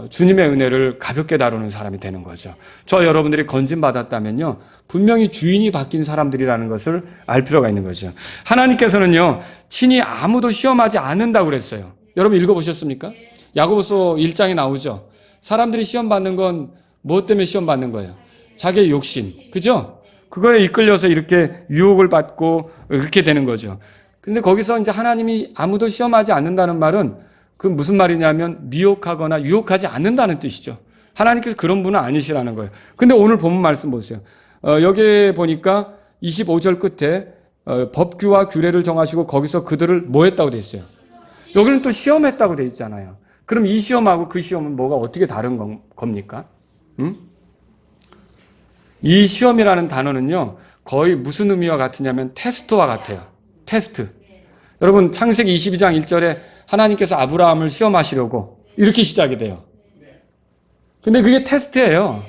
Speaker 1: 주님의 은혜를 가볍게 다루는 사람이 되는 거죠. 저 여러분들이 건진받았다면요, 분명히 주인이 바뀐 사람들이라는 것을 알 필요가 있는 거죠. 하나님께서는요, 친히 아무도 시험하지 않는다고 그랬어요. 여러분 읽어보셨습니까? 야고보서 1장에 나오죠. 사람들이 시험 받는 건 무엇 때문에 시험 받는 거예요? 자기의 욕심, 그죠? 그거에 이끌려서 이렇게 유혹을 받고 그렇게 되는 거죠. 근데 거기서 이제 하나님이 아무도 시험하지 않는다는 말은 그 무슨 말이냐면 미혹하거나 유혹하지 않는다는 뜻이죠. 하나님께서 그런 분은 아니시라는 거예요. 근데 오늘 본문 말씀 보세요. 여기에 보니까 25절 끝에 법규와 규례를 정하시고 거기서 그들을 뭐 했다고 돼 있어요? 여기는 또 시험했다고 돼 있잖아요. 그럼 이 시험하고 그 시험은 뭐가 어떻게 다른 겁니까? 이 시험이라는 단어는요, 거의 무슨 의미와 같으냐면 테스트와 같아요. 테스트. 여러분 창세기 22장 1절에 하나님께서 아브라함을 시험하시려고 이렇게 시작이 돼요. 근데 그게 테스트예요.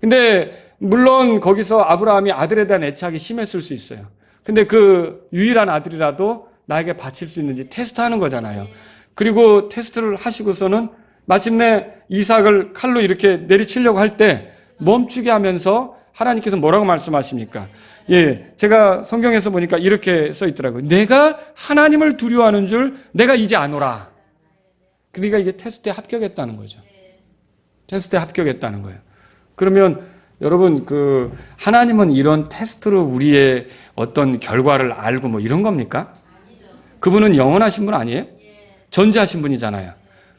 Speaker 1: 근데 물론 거기서 아브라함이 아들에 대한 애착이 심했을 수 있어요. 근데 그 유일한 아들이라도 나에게 바칠 수 있는지 테스트하는 거잖아요. 그리고 테스트를 하시고서는 마침내 이삭을 칼로 이렇게 내리치려고 할 때 멈추게 하면서 하나님께서 뭐라고 말씀하십니까? 예, 제가 성경에서 보니까 이렇게 써 있더라고요. 내가 하나님을 두려워하는 줄 내가 이제 아노라. 그러니까 이게 테스트에 합격했다는 거죠. 테스트에 합격했다는 거예요. 그러면 여러분 하나님은 이런 테스트로 우리의 어떤 결과를 알고 뭐 이런 겁니까? 그분은 영원하신 분 아니에요? 전지하신 분이잖아요.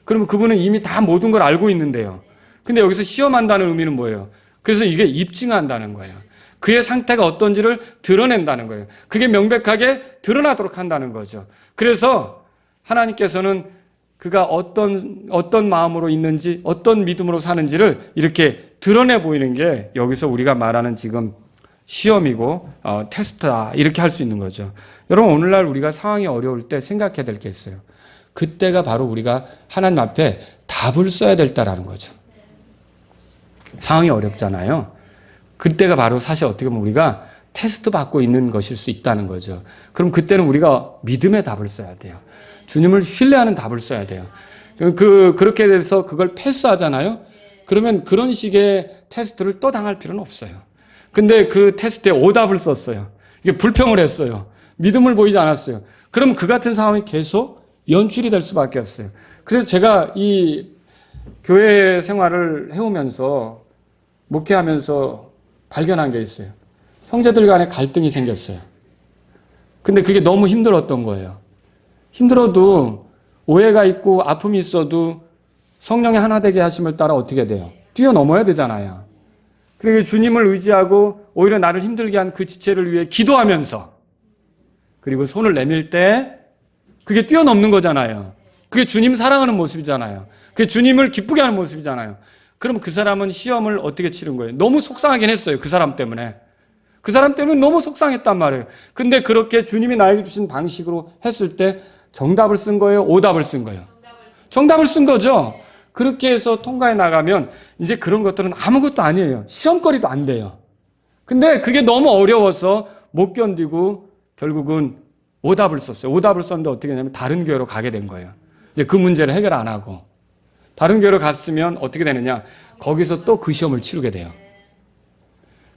Speaker 1: 그러면 그분은 이미 다 모든 걸 알고 있는데요. 근데 여기서 시험한다는 의미는 뭐예요? 그래서 이게 입증한다는 거예요. 그의 상태가 어떤지를 드러낸다는 거예요. 그게 명백하게 드러나도록 한다는 거죠. 그래서 하나님께서는 그가 어떤 마음으로 있는지, 어떤 믿음으로 사는지를 이렇게 드러내 보이는 게 여기서 우리가 말하는 지금 시험이고 테스트다 이렇게 할 수 있는 거죠. 여러분 오늘날 우리가 상황이 어려울 때 생각해야 될 게 있어요. 그때가 바로 우리가 하나님 앞에 답을 써야 될 때라는 거죠. 상황이 어렵잖아요. 그때가 바로 사실 어떻게 보면 우리가 테스트 받고 있는 것일 수 있다는 거죠. 그럼 그때는 우리가 믿음의 답을 써야 돼요. 주님을 신뢰하는 답을 써야 돼요. 그렇게 돼서 그걸 패스하잖아요. 그러면 그런 식의 테스트를 또 당할 필요는 없어요. 근데 그 테스트에 오답을 썼어요. 이게 불평을 했어요. 믿음을 보이지 않았어요. 그럼 그 같은 상황이 계속 연출이 될 수밖에 없어요. 그래서 제가 이 교회 생활을 해오면서 목회하면서 발견한 게 있어요. 형제들 간에 갈등이 생겼어요. 근데 그게 너무 힘들었던 거예요. 힘들어도 오해가 있고 아픔이 있어도 성령의 하나 되게 하심을 따라 어떻게 돼요? 뛰어넘어야 되잖아요. 그리고 주님을 의지하고 오히려 나를 힘들게 한 그 지체를 위해 기도하면서 그리고 손을 내밀 때 그게 뛰어넘는 거잖아요. 그게 주님 사랑하는 모습이잖아요. 그게 주님을 기쁘게 하는 모습이잖아요. 그럼 그 사람은 시험을 어떻게 치른 거예요? 너무 속상하긴 했어요. 그 사람 때문에. 그 사람 때문에 너무 속상했단 말이에요. 근데 그렇게 주님이 나에게 주신 방식으로 했을 때 정답을 쓴 거예요? 오답을 쓴 거예요? 정답을 쓴 거죠. 그렇게 해서 통과해 나가면 이제 그런 것들은 아무것도 아니에요. 시험거리도 안 돼요. 근데 그게 너무 어려워서 못 견디고 결국은 오답을 썼어요. 오답을 썼는데 어떻게 되냐면 다른 교회로 가게 된 거예요. 이제 그 문제를 해결 안 하고. 다른 교회로 갔으면 어떻게 되느냐. 거기서 또 그 시험을 치르게 돼요.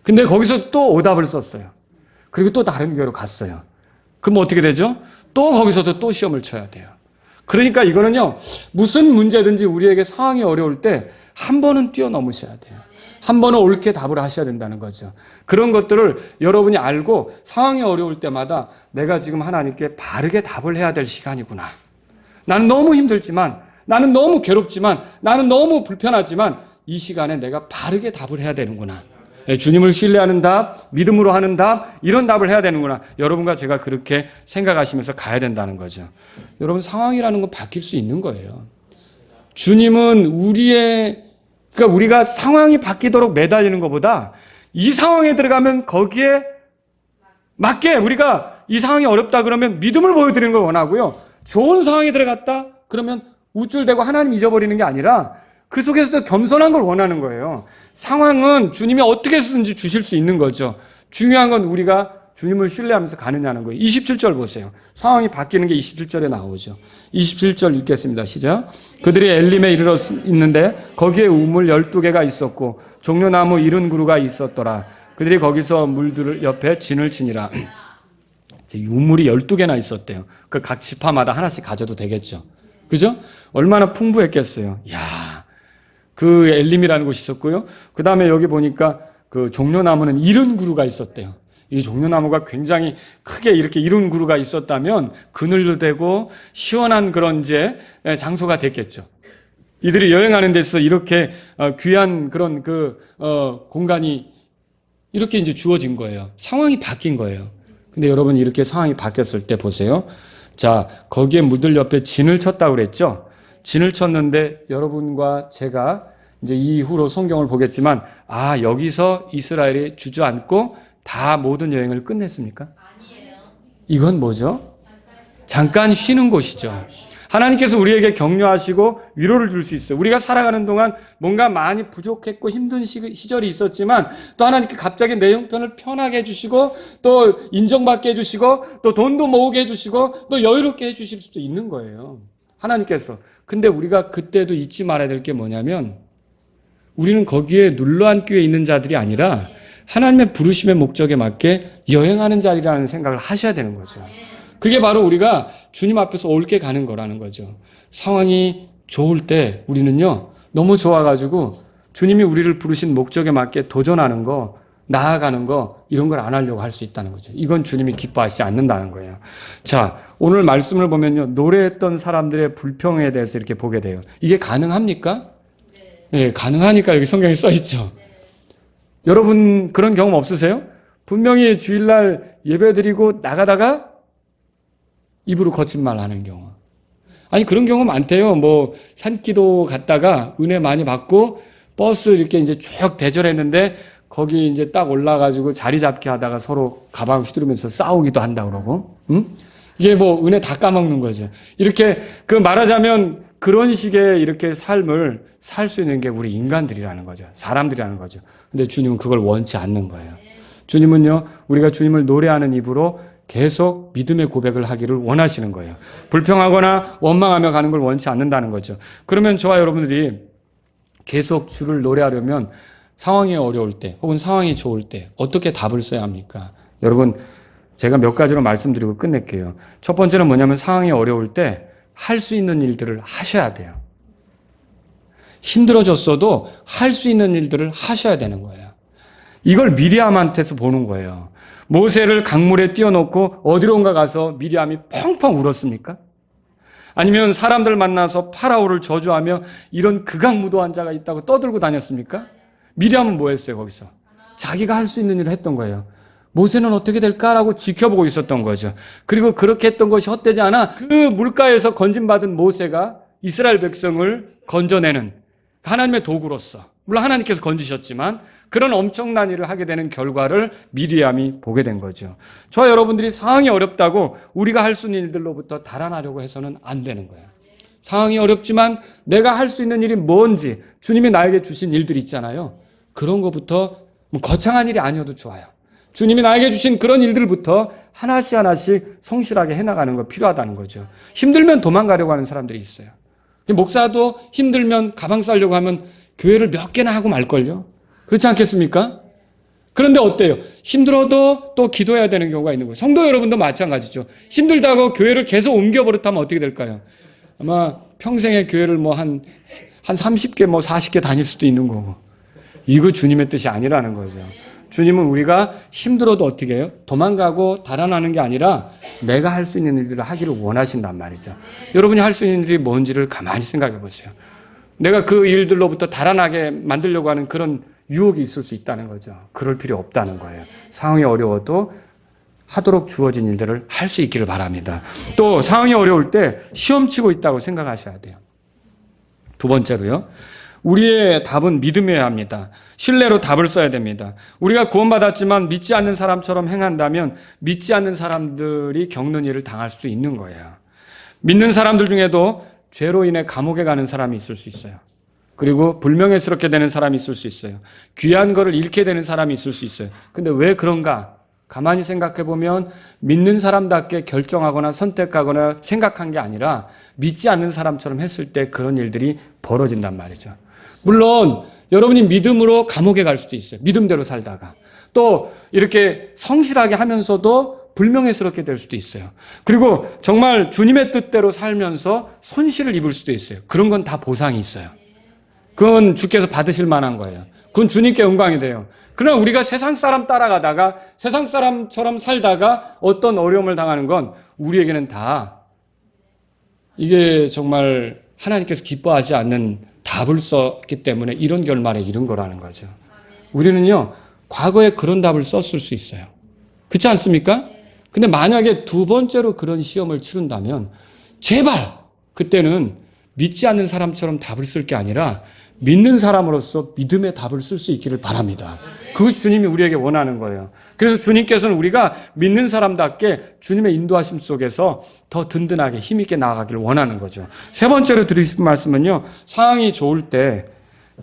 Speaker 1: 근데 거기서 또 오답을 썼어요. 그리고 또 다른 교회로 갔어요. 그럼 어떻게 되죠? 또 거기서도 또 시험을 쳐야 돼요. 그러니까 이거는요, 무슨 문제든지 우리에게 상황이 어려울 때 한 번은 뛰어넘으셔야 돼요. 한 번은 옳게 답을 하셔야 된다는 거죠. 그런 것들을 여러분이 알고 상황이 어려울 때마다 내가 지금 하나님께 바르게 답을 해야 될 시간이구나. 나는 너무 힘들지만, 나는 너무 괴롭지만, 나는 너무 불편하지만 이 시간에 내가 바르게 답을 해야 되는구나. 주님을 신뢰하는 답, 믿음으로 하는 답, 이런 답을 해야 되는구나. 여러분과 제가 그렇게 생각하시면서 가야 된다는 거죠. 여러분, 상황이라는 건 바뀔 수 있는 거예요. 주님은 그러니까 우리가 상황이 바뀌도록 매달리는 것보다 이 상황에 들어가면 거기에 맞게 우리가 이 상황이 어렵다 그러면 믿음을 보여드리는 걸 원하고요. 좋은 상황에 들어갔다 그러면 우쭐대고 하나님 잊어버리는 게 아니라 그 속에서도 겸손한 걸 원하는 거예요. 상황은 주님이 어떻게 쓰든지 주실 수 있는 거죠. 중요한 건 우리가 주님을 신뢰하면서 가느냐는 거예요. 27절 보세요. 상황이 바뀌는 게 27절에 나오죠. 27절 읽겠습니다. 시작. 그들이 엘림에 이르렀는데 거기에 우물 12개가 있었고 종려나무 70그루가 있었더라. 그들이 거기서 물들 옆에 진을 치니라. 우물이 12개나 있었대요. 그 각 지파마다 하나씩 가져도 되겠죠. 그죠? 얼마나 풍부했겠어요. 야, 그 엘림이라는 곳이 있었고요. 그 다음에 여기 보니까 그 종려나무는 70그루가 있었대요. 이 종려나무가 굉장히 크게 이렇게 70그루가 있었다면 그늘도 되고 시원한 그런 이제 장소가 됐겠죠. 이들이 여행하는 데서 이렇게 귀한 그런 공간이 이렇게 이제 주어진 거예요. 상황이 바뀐 거예요. 근데 여러분 이렇게 상황이 바뀌었을 때 보세요. 자, 거기에 물들 옆에 진을 쳤다고 그랬죠? 진을 쳤는데 여러분과 제가 이제 이후로 성경을 보겠지만 여기서 이스라엘이 주저앉고 다 모든 여행을 끝냈습니까? 아니에요. 이건 뭐죠? 잠깐 쉬는 곳이죠. 하나님께서 우리에게 격려하시고 위로를 줄 수 있어요. 우리가 살아가는 동안 뭔가 많이 부족했고 힘든 시절이 있었지만 또 하나님께 갑자기 내 형편을 편하게 해주시고 또 인정받게 해주시고 또 돈도 모으게 해주시고 또 여유롭게 해주실 수도 있는 거예요. 하나님께서. 근데 우리가 그때도 잊지 말아야 될 게 뭐냐면 우리는 거기에 눌러앉기 위해 있는 자들이 아니라 하나님의 부르심의 목적에 맞게 여행하는 자리라는 생각을 하셔야 되는 거죠. 그게 바로 우리가 주님 앞에서 옳게 가는 거라는 거죠. 상황이 좋을 때 우리는요, 너무 좋아가지고 주님이 우리를 부르신 목적에 맞게 도전하는 거, 나아가는 거, 이런 걸 안 하려고 할 수 있다는 거죠. 이건 주님이 기뻐하시지 않는다는 거예요. 자, 오늘 말씀을 보면요, 노래했던 사람들의 불평에 대해서 이렇게 보게 돼요. 이게 가능합니까? 네, 가능하니까 여기 성경에 써 있죠. 여러분 그런 경험 없으세요? 분명히 주일날 예배드리고 나가다가 입으로 거친 말 하는 경우. 아니 그런 경우 많대요. 뭐 산기도 갔다가 은혜 많이 받고 버스 이렇게 이제 쭉 대절했는데 거기 이제 딱 올라가지고 자리 잡기 하다가 서로 가방 휘두르면서 싸우기도 한다 그러고. 이게 뭐 은혜 다 까먹는 거죠. 이렇게 말하자면 그런 식의 이렇게 삶을 살 수 있는 게 우리 인간들이라는 거죠. 사람들이라는 거죠. 근데 주님은 그걸 원치 않는 거예요. 주님은요, 우리가 주님을 노래하는 입으로 계속 믿음의 고백을 하기를 원하시는 거예요. 불평하거나 원망하며 가는 걸 원치 않는다는 거죠. 그러면 저와 여러분들이 계속 주를 노래하려면 상황이 어려울 때 혹은 상황이 좋을 때 어떻게 답을 써야 합니까? 여러분, 제가 몇 가지로 말씀드리고 끝낼게요. 첫 번째는 뭐냐면 상황이 어려울 때 할 수 있는 일들을 하셔야 돼요. 힘들어졌어도 할 수 있는 일들을 하셔야 되는 거예요. 이걸 미리암한테서 보는 거예요. 모세를 강물에 띄워놓고 어디론가 가서 미리암이 펑펑 울었습니까? 아니면 사람들 만나서 파라오를 저주하며 이런 극악무도한 자가 있다고 떠들고 다녔습니까? 미리암은 뭐 했어요, 거기서? 자기가 할 수 있는 일을 했던 거예요. 모세는 어떻게 될까라고 지켜보고 있었던 거죠. 그리고 그렇게 했던 것이 헛되지 않아 그 물가에서 건진받은 모세가 이스라엘 백성을 건져내는 하나님의 도구로서, 물론 하나님께서 건지셨지만 그런 엄청난 일을 하게 되는 결과를 미리암이 보게 된 거죠. 저와 여러분들이 상황이 어렵다고 우리가 할 수 있는 일들로부터 달아나려고 해서는 안 되는 거예요. 상황이 어렵지만 내가 할 수 있는 일이 뭔지, 주님이 나에게 주신 일들 있잖아요. 그런 것부터 거창한 일이 아니어도 좋아요. 주님이 나에게 주신 그런 일들부터 하나씩 하나씩 성실하게 해나가는 거 필요하다는 거죠. 힘들면 도망가려고 하는 사람들이 있어요. 목사도 힘들면 가방 싸려고 하면 교회를 몇 개나 하고 말걸요. 그렇지 않겠습니까? 그런데 어때요? 힘들어도 또 기도해야 되는 경우가 있는 거예요. 성도 여러분도 마찬가지죠. 힘들다고 교회를 계속 옮겨버렸다면 어떻게 될까요? 아마 평생에 교회를 한 30개, 40개 다닐 수도 있는 거고. 이거 주님의 뜻이 아니라는 거죠. 주님은 우리가 힘들어도 어떻게 해요? 도망가고 달아나는 게 아니라 내가 할 수 있는 일들을 하기를 원하신단 말이죠. 여러분이 할 수 있는 일이 뭔지를 가만히 생각해 보세요. 내가 그 일들로부터 달아나게 만들려고 하는 그런 유혹이 있을 수 있다는 거죠. 그럴 필요 없다는 거예요. 상황이 어려워도 하도록 주어진 일들을 할 수 있기를 바랍니다. 또 상황이 어려울 때 시험치고 있다고 생각하셔야 돼요. 두 번째로요. 우리의 답은 믿음이어야 합니다. 신뢰로 답을 써야 됩니다. 우리가 구원받았지만 믿지 않는 사람처럼 행한다면 믿지 않는 사람들이 겪는 일을 당할 수 있는 거예요. 믿는 사람들 중에도 죄로 인해 감옥에 가는 사람이 있을 수 있어요. 그리고 불명예스럽게 되는 사람이 있을 수 있어요. 귀한 거를 잃게 되는 사람이 있을 수 있어요. 근데 왜 그런가? 가만히 생각해 보면 믿는 사람답게 결정하거나 선택하거나 생각한 게 아니라 믿지 않는 사람처럼 했을 때 그런 일들이 벌어진단 말이죠. 물론 여러분이 믿음으로 감옥에 갈 수도 있어요. 믿음대로 살다가. 또 이렇게 성실하게 하면서도 불명예스럽게 될 수도 있어요. 그리고 정말 주님의 뜻대로 살면서 손실을 입을 수도 있어요. 그런 건 다 보상이 있어요. 그건 주께서 받으실 만한 거예요. 그건 주님께 영광이 돼요. 그러나 우리가 세상 사람 따라가다가 세상 사람처럼 살다가 어떤 어려움을 당하는 건 우리에게는 다 이게 정말 하나님께서 기뻐하지 않는 답을 썼기 때문에 이런 결말에 이른 거라는 거죠. 우리는요, 과거에 그런 답을 썼을 수 있어요. 그렇지 않습니까? 근데 만약에 두 번째로 그런 시험을 치른다면 제발 그때는 믿지 않는 사람처럼 답을 쓸 게 아니라 믿는 사람으로서 믿음의 답을 쓸 수 있기를 바랍니다. 그것이 주님이 우리에게 원하는 거예요. 그래서 주님께서는 우리가 믿는 사람답게 주님의 인도하심 속에서 더 든든하게 힘있게 나아가기를 원하는 거죠. 세 번째로 드리고 싶은 말씀은요. 상황이 좋을 때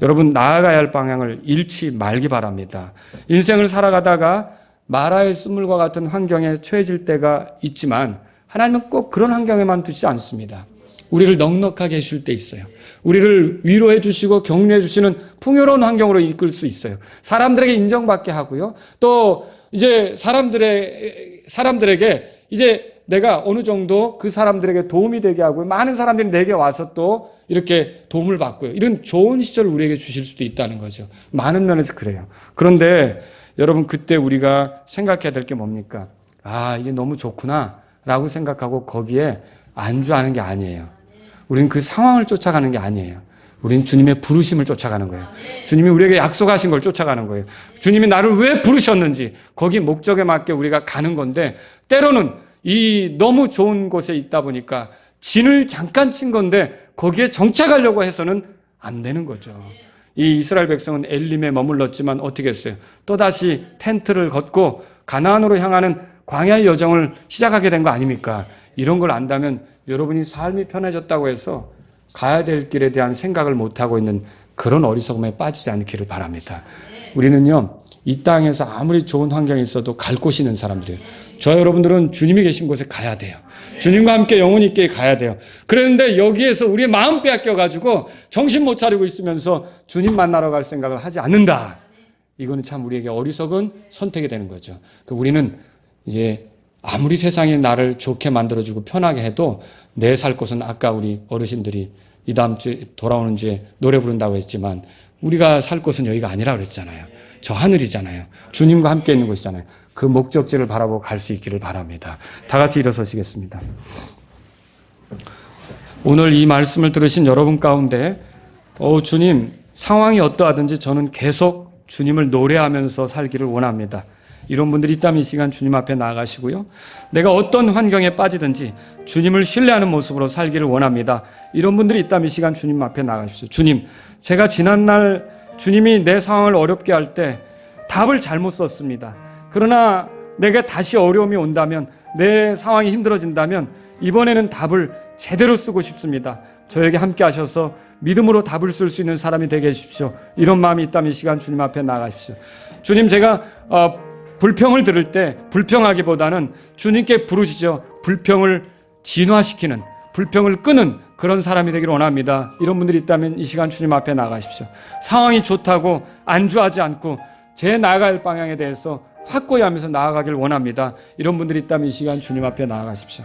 Speaker 1: 여러분 나아가야 할 방향을 잃지 말기 바랍니다. 인생을 살아가다가 마라의 쓴물과 같은 환경에 처해질 때가 있지만 하나님은 꼭 그런 환경에만 두지 않습니다. 우리를 넉넉하게 해줄 때 있어요. 우리를 위로해 주시고 격려해 주시는 풍요로운 환경으로 이끌 수 있어요. 사람들에게 인정받게 하고요. 또 이제 사람들에게 이제 내가 어느 정도 그 사람들에게 도움이 되게 하고요. 많은 사람들이 내게 와서 또 이렇게 도움을 받고요. 이런 좋은 시절을 우리에게 주실 수도 있다는 거죠. 많은 면에서 그래요. 그런데 여러분 그때 우리가 생각해야 될 게 뭡니까? 아, 이게 너무 좋구나 라고 생각하고 거기에 안주하는 게 아니에요. 우리는 그 상황을 쫓아가는 게 아니에요. 우리는 주님의 부르심을 쫓아가는 거예요. 주님이 우리에게 약속하신 걸 쫓아가는 거예요. 주님이 나를 왜 부르셨는지 거기 목적에 맞게 우리가 가는 건데 때로는 이 너무 좋은 곳에 있다 보니까 진을 잠깐 친 건데 거기에 정착하려고 해서는 안 되는 거죠. 이 이스라엘 백성은 엘림에 머물렀지만 어떻게 했어요? 또다시 텐트를 걷고 가나안으로 향하는 광야의 여정을 시작하게 된 거 아닙니까? 이런 걸 안다면 여러분이 삶이 편해졌다고 해서 가야 될 길에 대한 생각을 못하고 있는 그런 어리석음에 빠지지 않기를 바랍니다. 우리는요, 이 땅에서 아무리 좋은 환경이 있어도 갈 곳이 있는 사람들이에요. 저 여러분들은 주님이 계신 곳에 가야 돼요. 주님과 함께 영원히 있게 가야 돼요. 그런데 여기에서 우리의 마음 빼앗겨가지고 정신 못 차리고 있으면서 주님 만나러 갈 생각을 하지 않는다. 이거는 참 우리에게 어리석은 선택이 되는 거죠. 우리는 이제 아무리 세상이 나를 좋게 만들어주고 편하게 해도 내 살 곳은 아까 우리 어르신들이 이 다음 주에 돌아오는 주에 노래 부른다고 했지만 우리가 살 곳은 여기가 아니라 그랬잖아요. 저 하늘이잖아요. 주님과 함께 있는 곳이잖아요. 그 목적지를 바라보고 갈 수 있기를 바랍니다. 다 같이 일어서시겠습니다. 오늘 이 말씀을 들으신 여러분 가운데 주님 상황이 어떠하든지 저는 계속 주님을 노래하면서 살기를 원합니다. 이런 분들이 있다면 이 시간 주님 앞에 나아가시고요. 내가 어떤 환경에 빠지든지 주님을 신뢰하는 모습으로 살기를 원합니다. 이런 분들이 있다면 이 시간 주님 앞에 나아가십시오. 주님, 제가 지난날 주님이 내 상황을 어렵게 할 때 답을 잘못 썼습니다. 그러나 내게 다시 어려움이 온다면, 내 상황이 힘들어진다면 이번에는 답을 제대로 쓰고 싶습니다. 저에게 함께 하셔서 믿음으로 답을 쓸 수 있는 사람이 되게 해주십시오. 이런 마음이 있다면 이 시간 주님 앞에 나가십시오. 주님, 제가 불평을 들을 때 불평하기보다는 주님께 부르시죠. 불평을 진화시키는, 불평을 끄는 그런 사람이 되기를 원합니다. 이런 분들이 있다면 이 시간 주님 앞에 나가십시오. 상황이 좋다고 안주하지 않고 제 나아갈 방향에 대해서 확고히 하면서 나아가길 원합니다. 이런 분들이 있다면 이 시간 주님 앞에 나아가십시오.